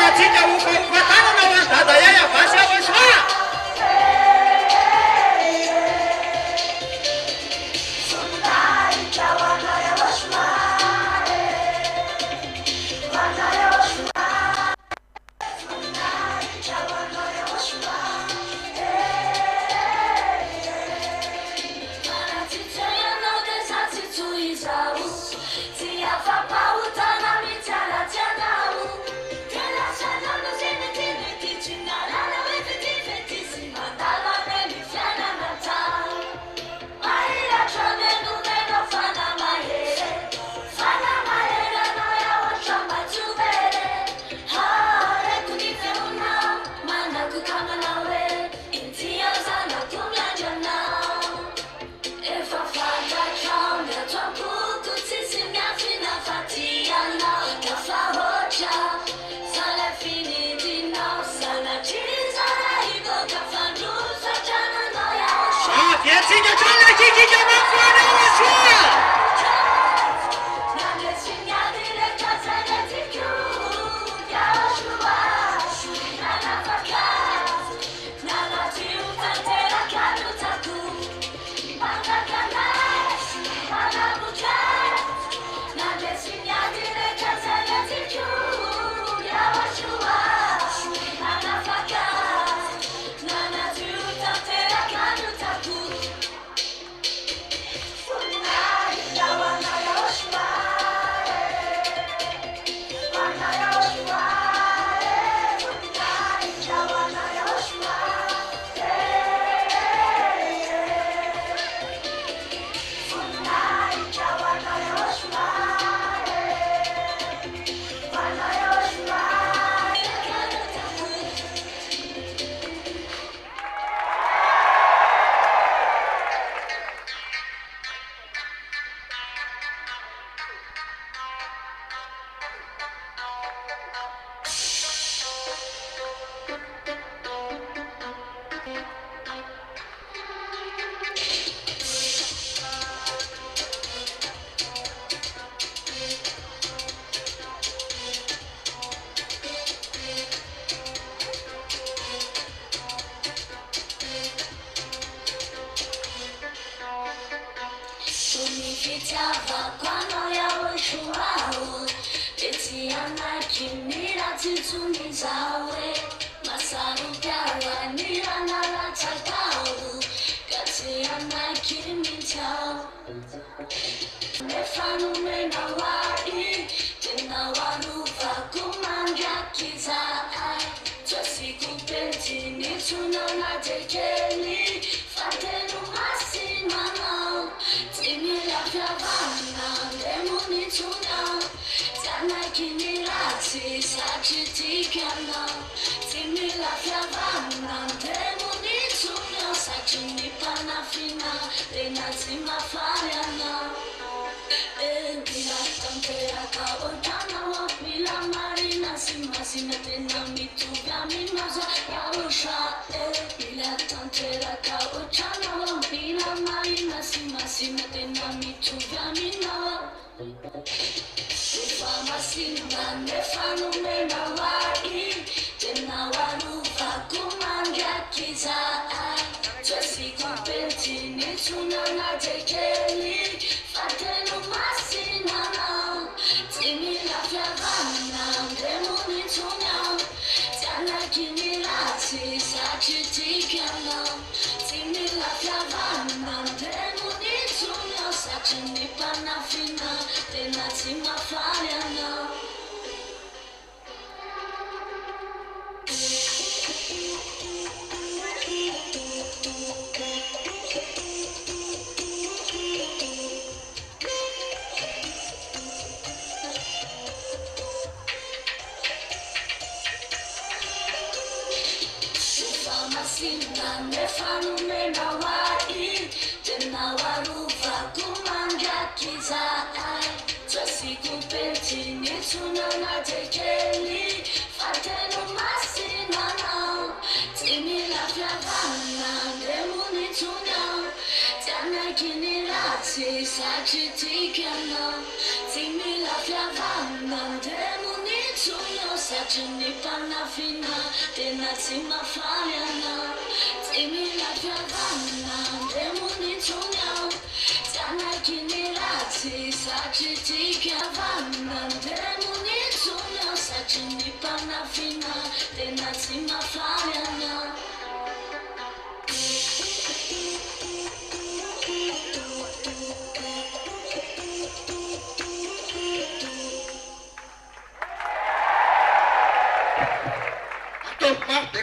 atsika ufatanana ho azy dada YAHVAH sy YAHOSHUAH.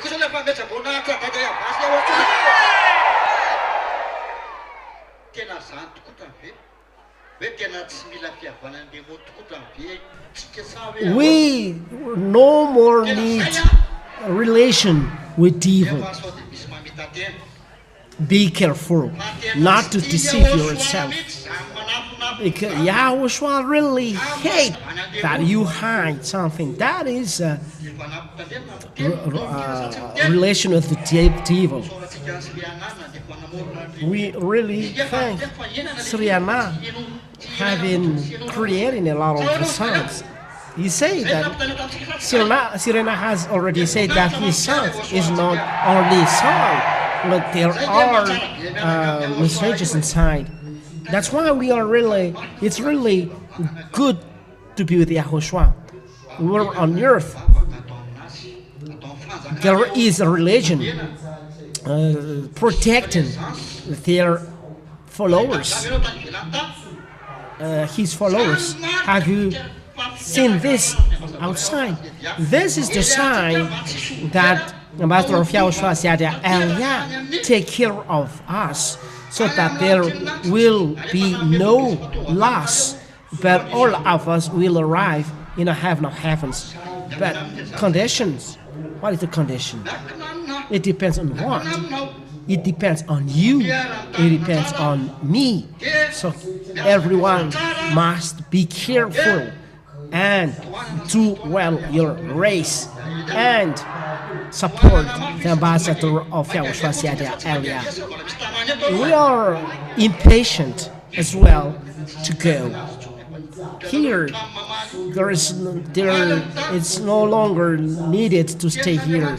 Cosa le fa invece buonata da YAHVAH YAHOSHUAH? Tena zany tokoa tamin'ny ve tena tsy mila fihavanana andeha tokoa tamin'ny tsika sa hoe We no more need a relation with evil. sao dia misy mamita tena. Be careful not to deceive yourself. Because YAHOSHUAH really hate that you hide something. That is a relation with the devil. We really thank Sriana having creating a lot of songs. He said that Sirena has already said that his song is not only song, but there are messages inside. That's why we are it's really good to be with YAHOSHUAH. We're on earth. There is a religion protecting their followers. His followers. Have you seen this outside? This is the sign that the Master of YAHOSHUAH said, take care of us, so that there will be no loss, but all of us will arrive in a heaven of heavens. But conditions, what is the condition? It depends on what? It depends on you. It depends on me. So everyone must be careful and do well your race and support the ambassador of YAHOSHUAH said earlier. We are impatient as well to go. Here, it's no longer needed to stay here.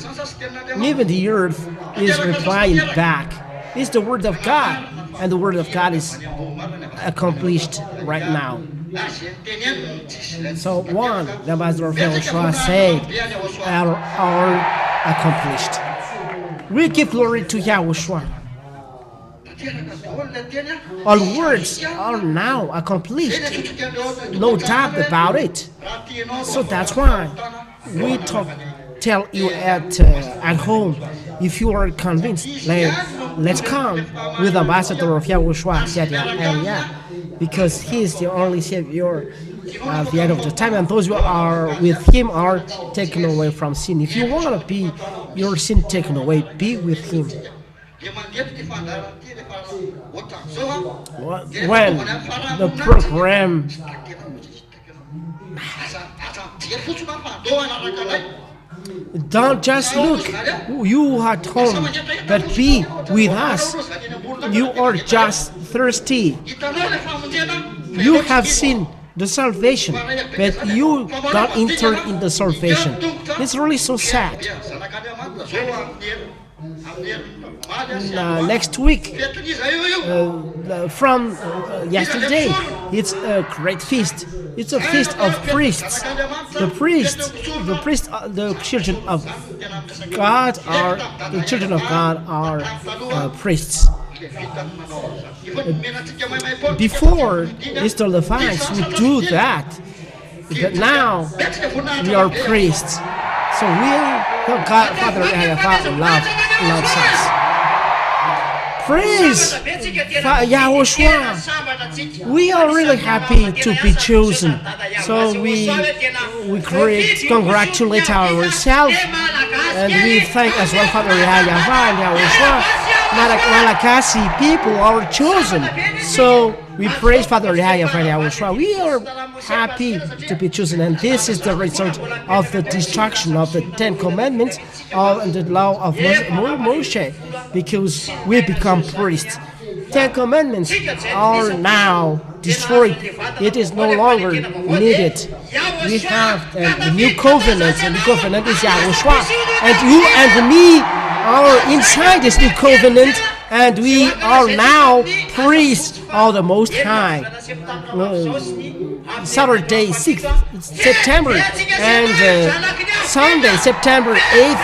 Even the earth is replying back. It's the word of God, and the word of God is accomplished right now. So one, the ambassador of YAHOSHUAH said, are accomplished. We give glory to YAHOSHUAH. All words are now accomplished. No doubt about it. So that's why we tell you at home, if you are convinced, let's come with the ambassador of YAHOSHUAH, because he is the only Savior at the end of the time, and those who are with him are taken away from sin. If you want to be your sin taken away, be with him. When the program don't just look you at home, but be with us. You are just thirsty. You have seen the salvation, but you got entered in the salvation. It's really so sad. Next week, from yesterday, it's a great feast. It's a feast of priests. The children of God are priests. Before Easter the Feast, we do that, but now we are priests. So God, Father YAHVAH loves us. Praise YAHOSHUAH. We are really happy to be chosen. So we congratulate ourselves, and we thank as well Father YAHVAH and YAHOSHUAH. Malagasy people are chosen. So we praise Father YAHVAH and YAHOSHUAH. We are happy to be chosen, and this is the result of the destruction of the 10 Commandments and the law of Moshe, because we become priests. 10 Commandments are now destroyed. It is no longer needed. We have the new covenant, and the covenant is Yahushua. And you and me are inside this new covenant, and we are now priests of the Most High. Saturday, 6th September, and Sunday, September 8th,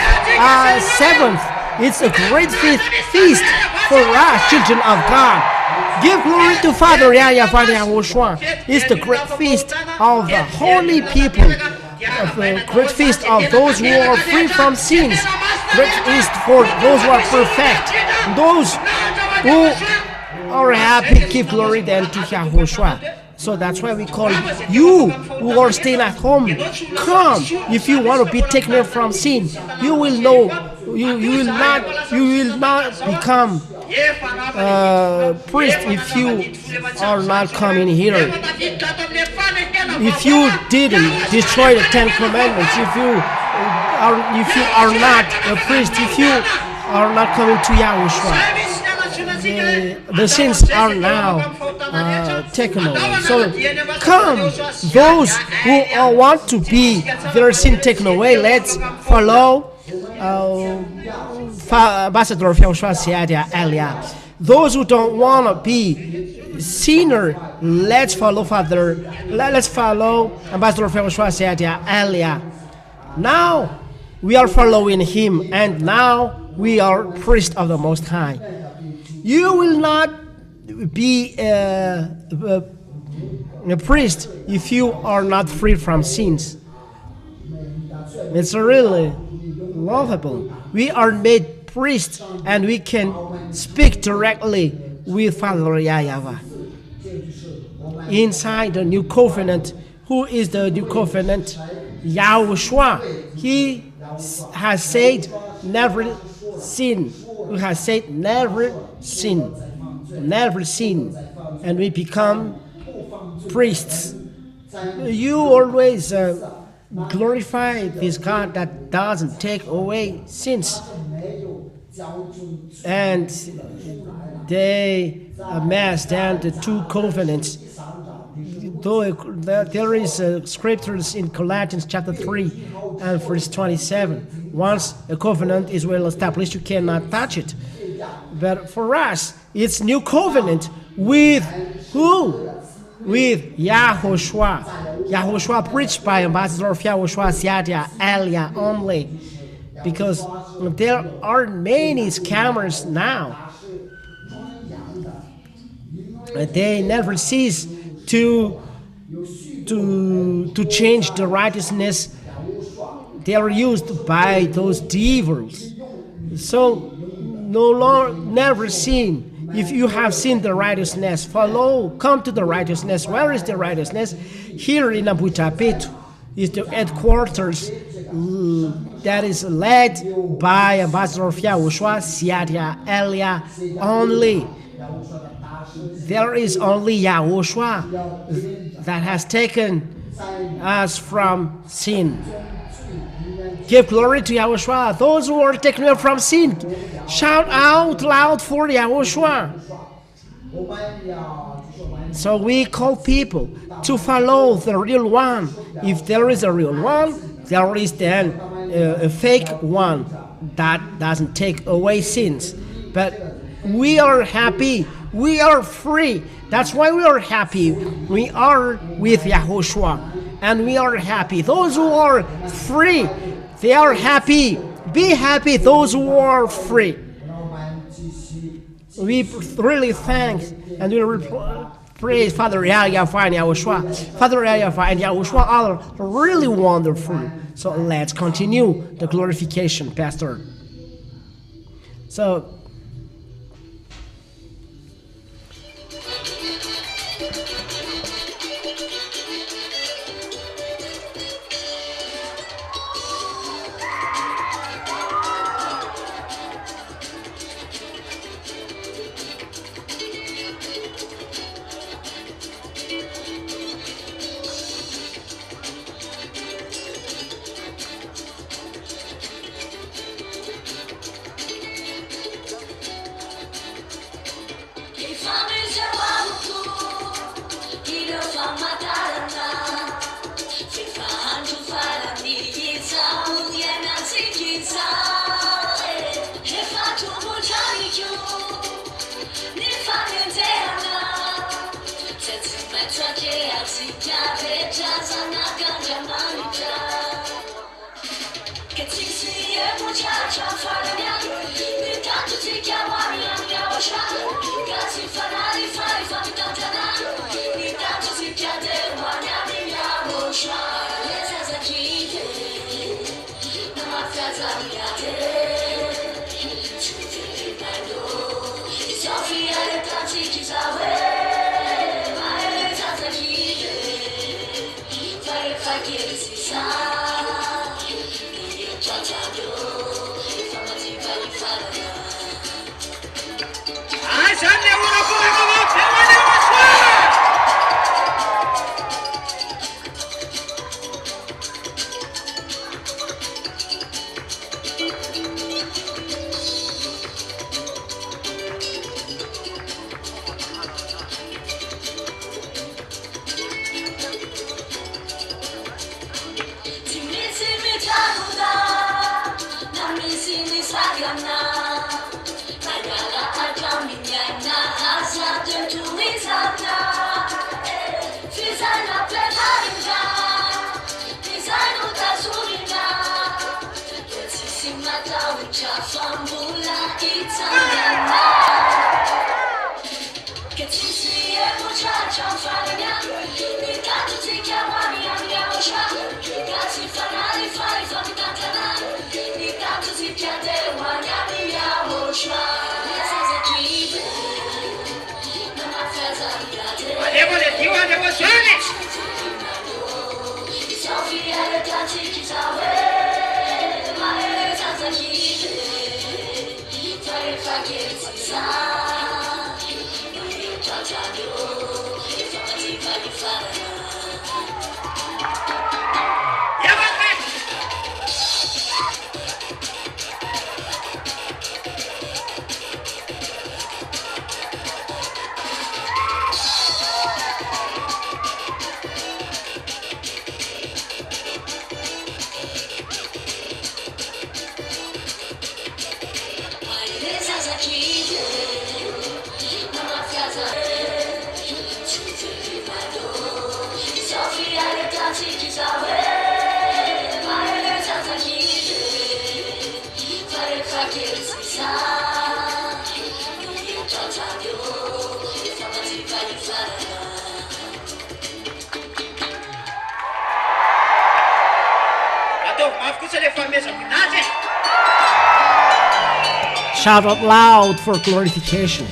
7th. It's a great feast for us, children of God. Give glory to Father YAHVAH YAHOSHUAH. It's the great feast of the holy people. The great feast of those who are free from sins. Great feast for those who are perfect. Those who are happy, give glory then to YAHOSHUAH. So that's why we call you who are staying at home. Come, if you want to be taken from sin. You will know. You will not become priest if you are not coming here. If you didn't destroy the 10 Commandments, if you are not a priest, if you are not coming to Yahushua, the sins are now taken away. So come, those who want to be their sin taken away, let's follow Ambassador of Yahushua Elia. Those who don't want to be sinner, let's follow Ambassador of Yahushua Elia. Now we are following him, and now we are priest of the Most High. You will not be a priest if you are not free from sins. It's really lovable. We are made priests, and we can speak directly with Father YAHVAH. Inside the new covenant, who is the new covenant? Yahushua. He has said never sin. Who has said never sin. Never sin. And we become priests. You always glorify this God that doesn't take away sins. And they amass down the two covenants. Though there is scriptures in Colossians chapter 3 and verse 27. Once a covenant is well established, you cannot touch it. But for us, it's new covenant with who? With Yahushua. Yahushua preached by Ambassador of Yahushua Elia only. Because there are many scammers now. They never cease to change the righteousness. They are used by those devils. So never sin. If you have seen the righteousness, come to the righteousness. Where is the righteousness? Here in Abu Dhabi is the headquarters that is led by Ambassador of Yahushua Elia only. There is only Yahushua that has taken us from sin. Give glory to Yahushua. Those who are taken away from sin, shout out loud for Yahushua. So we call people to follow the real one. If there is a real one, there is then a fake one that doesn't take away sins. But we are happy. We are free. That's why we are happy. We are with Yahushua, and we are happy. Those who are free, they are happy. Be happy, those who are free. We really thank and we praise Father YAHVAH and Yahushua. Father YAHVAH and Yahushua are really wonderful. So let's continue the glorification, Pastor. So Shout out loud for glorification.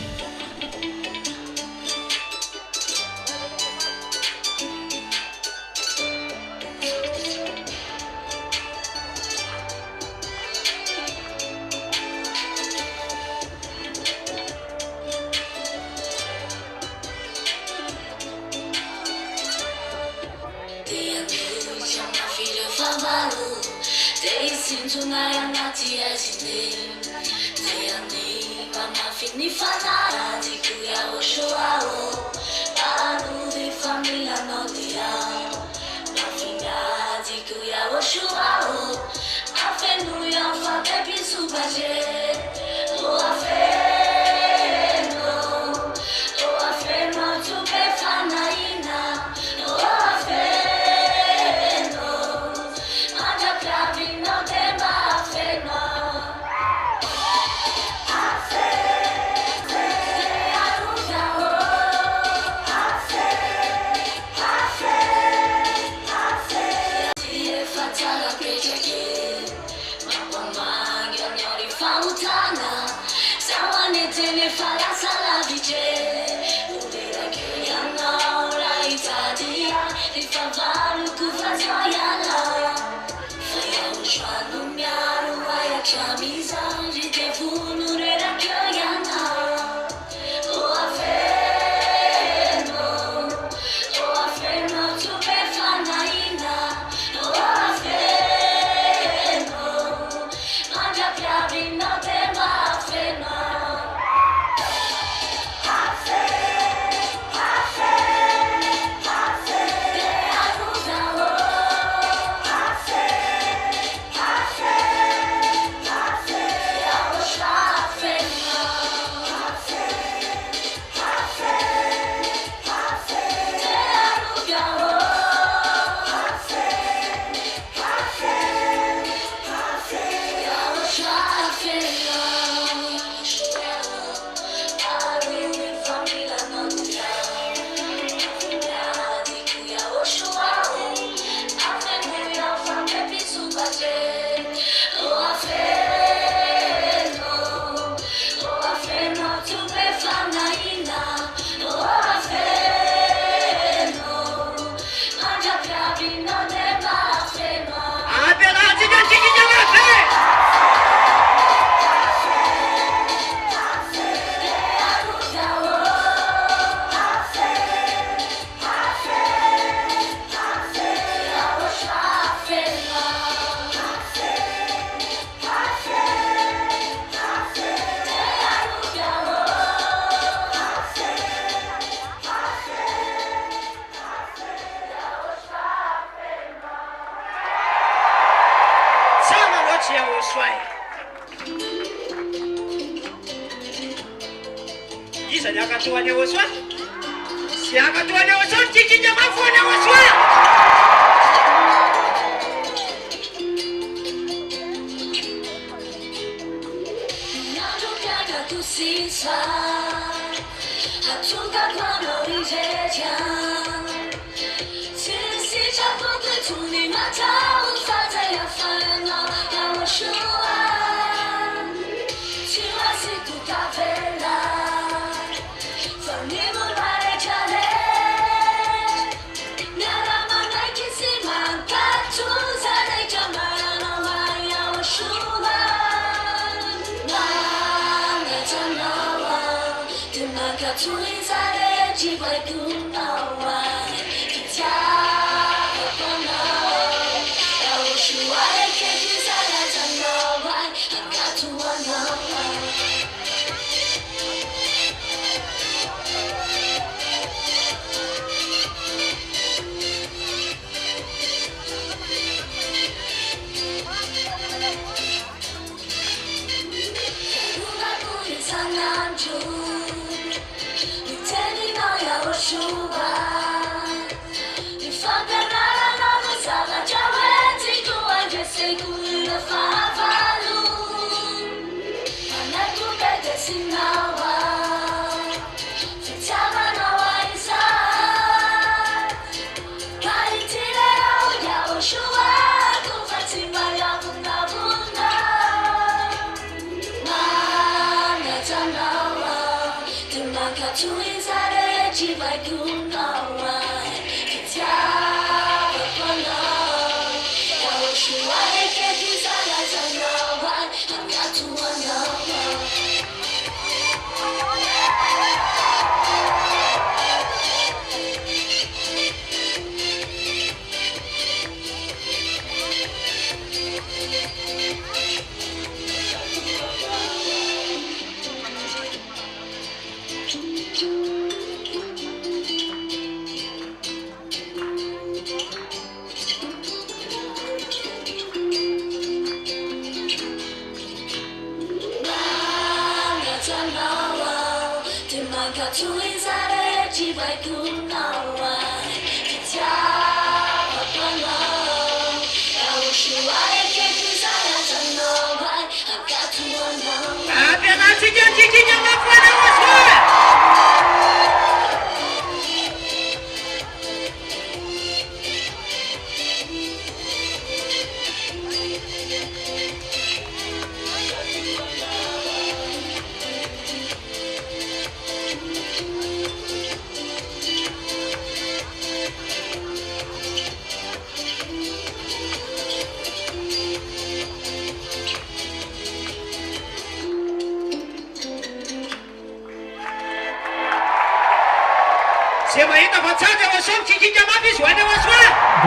YAHOSHUAH. isan'ny akatoany YAHOSHUAH sy akatoany YAHOSHUAH tsikika mafoany YAHOSHUAH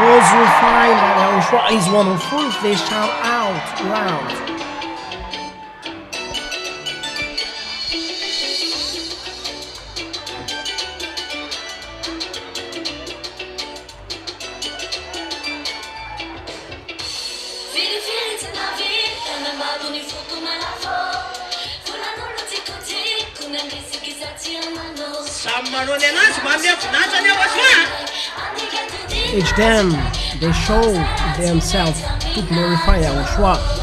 Those who find that YAHOSHUAH is one of truth, they shout out loud. Each time they show themselves to glorify YAHOSHUAH.